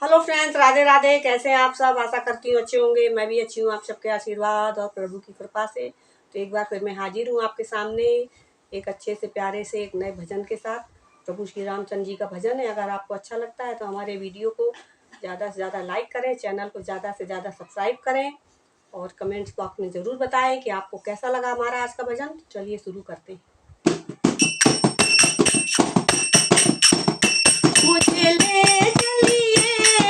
Hello friends, Radhe Radhe. कैसे हैं आप सब? आशा करती हूँ अच्छे होंगे। मैं भी अच्छी हूँ, आप सबके आशीर्वाद और प्रभु की कृपा से। तो एक बार फिर मैं हाजिर हूँ आपके सामने एक अच्छे से प्यारे से एक नए भजन के साथ। प्रभु श्री रामचंद्र जी का भजन है। अगर आपको अच्छा लगता है तो हमारे वीडियो को ज़्यादा से ज़्यादा लाइक करें, चैनल को ज़्यादा से ज़्यादा सब्सक्राइब करें और कमेंट्स बॉक्स में ज़रूर बताएं कि आपको कैसा लगा हमारा आज का भजन। चलिए शुरू करते हैं। मुझे ले चलिए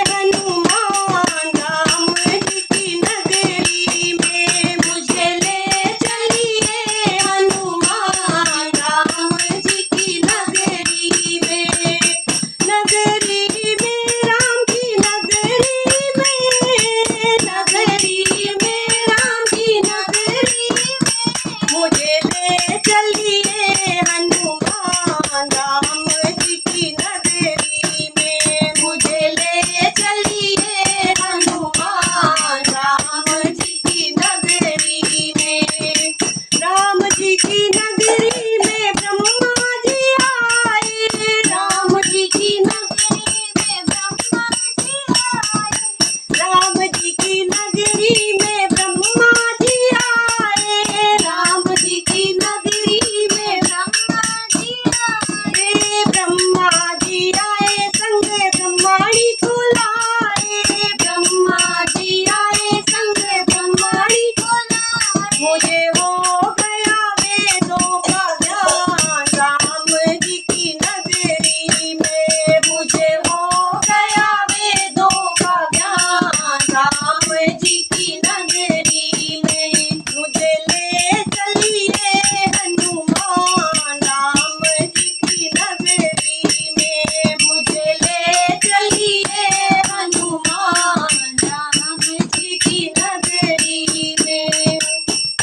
हनुमान राम जी की नगरी में, मुझे ले चलिए हनुमान राम जी की नगरी में। नगरी में राम की नगरी में, नगरी में राम की नगरी में। मुझे ले चलिए हनुमान राम जी की नगरी में, मुझे ले चलिए हनुमान राम जी की नगरी में। राम जी की नगरी में ब्रह्मा जी आए, राम जी की नगरी में ब्रह्मा जी आए, राम जी की नगरी में ब्रह्मा जी आए, राम जी की नगरी में ब्रह्मा जी आए। ब्रह्मा जी आए संग ब्रह्माणी को लाए, ब्रह्मा जी आए संग ब्रह्माणी को लाए। मुझे हो गया वेदों का ज्ञान राम जी की नगरी में, मुझे हो गया वेदों का ज्ञान राम जी की नगरी में। मुझे ले चलिए हनुमान राम जी की नगरी में, मुझे ले चलिए हनुमान राम जी की नगरी में।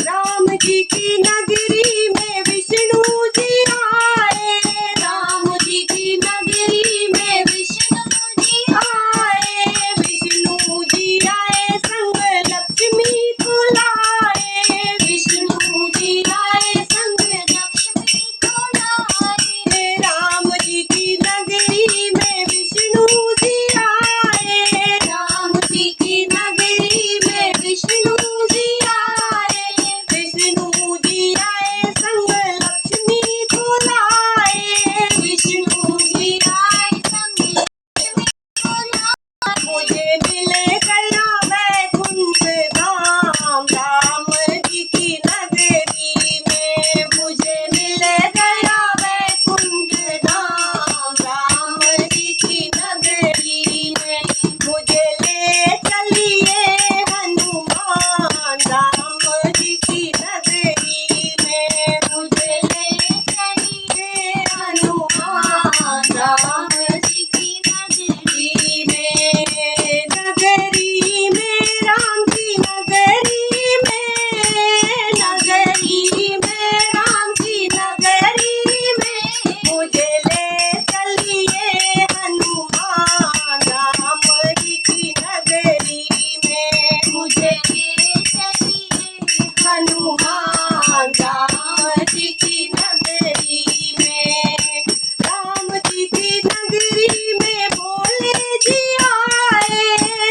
राम जी की नगरी में विष्णु जी आए, राम जी की नगरी में विष्णु जी आए, विष्णु जी आए संग लक्ष्मी को लाए, विष्णु जी आए संग लक्ष्मी को लाए। राम जी की नगरी में विष्णु जी आए, राम जी की नगरी में विष्णु जी आए, विष्णु जी आए संग लक्ष्मी को लाए, विष्णु जी आए संग लक्ष्मी को लाए। मुझे मिल गया वैकुंठ धाम राम जी की नगरी में, मुझे मिल गया वैकुंठ धाम राम जी की नगरी में। मुझे ले चलिए हनुमान राम जी की नगरी में, मुझे ले चलिए हनुमान राम जी की नगरी में। नगरी में राम की नगरी में, नगरी में राम की नगरी में। मुझे ले चलिए हनुमान राम जी की नगरी में, मुझे ले चलिए हनुमान राम जी की नगरी में। राम जी की नगरी में भोले जी आए,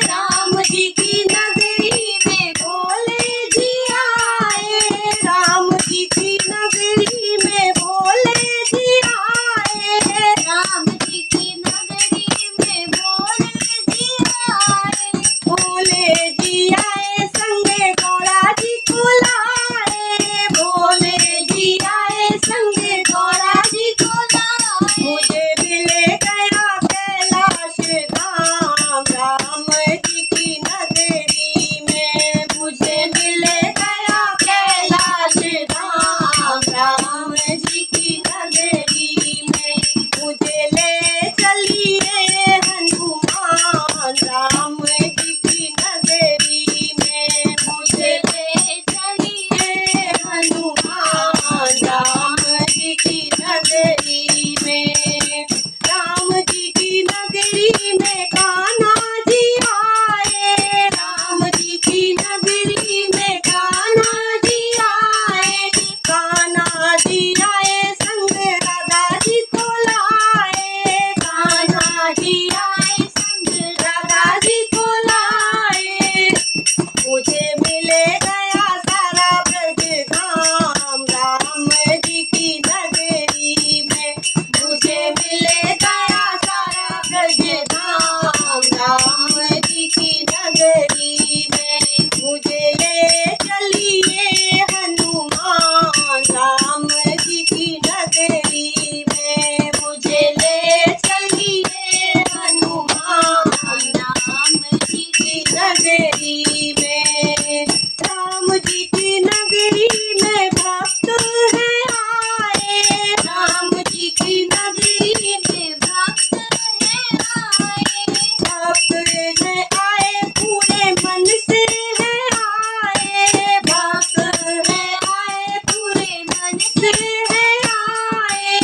राम जी की नगरी में भोले जी आए, राम जी की नगरी में भोले जी आए, राम जी की नगरी में भोले जी आए। भोले जी आए संगे गौरा जी को लाए, भोले जी आए संगे गौरा जी को लाए। मुझे मिल गया कैलाश धाम जी की नगरी में। मुझे ले चलिए हनुमान राम जी की नगरी में। मुझे ले चलिए हनुमान राम जी की नगरी में। राम जी की नगरी में भक्त है आए। राम जी की नगरी में भक्त है आए। भक्त है आए पूरे मन से है आए। भक्त है आए पूरे मन से है आए।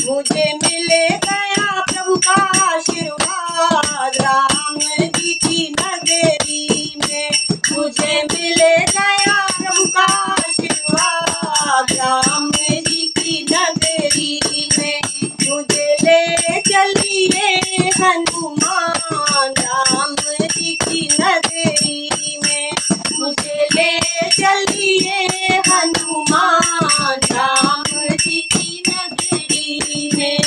मुझे मिले गया प्रभु का आशीर्वाद राम जी की नगरी में। मुझे मिले गया प्रभु का आशीर्वाद राम जी की नगरी में। मुझे ले चलिए हनुमान राम जी की नगरी में। मुझे ले चलिए हनुमान राम जी की नगरी में।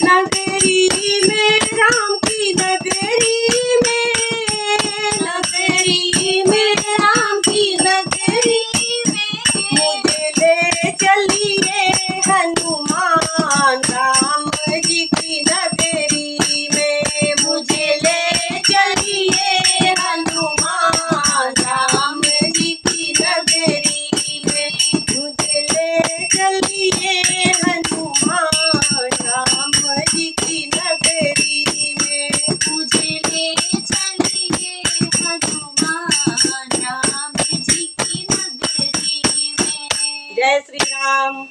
नगरी में राम की नगरी में। नगरी में राम की नगरी में। मुझे ले चलिए हनुमान राम जी की नगरी में। मुझे ले चलिए हनुमान राम जी की नगरी में। मुझे ले चलिए हनुमान राम जी की नगरी में। मुझे ले चलिए हनुमान राम जी की नगरी में। जय श्री राम।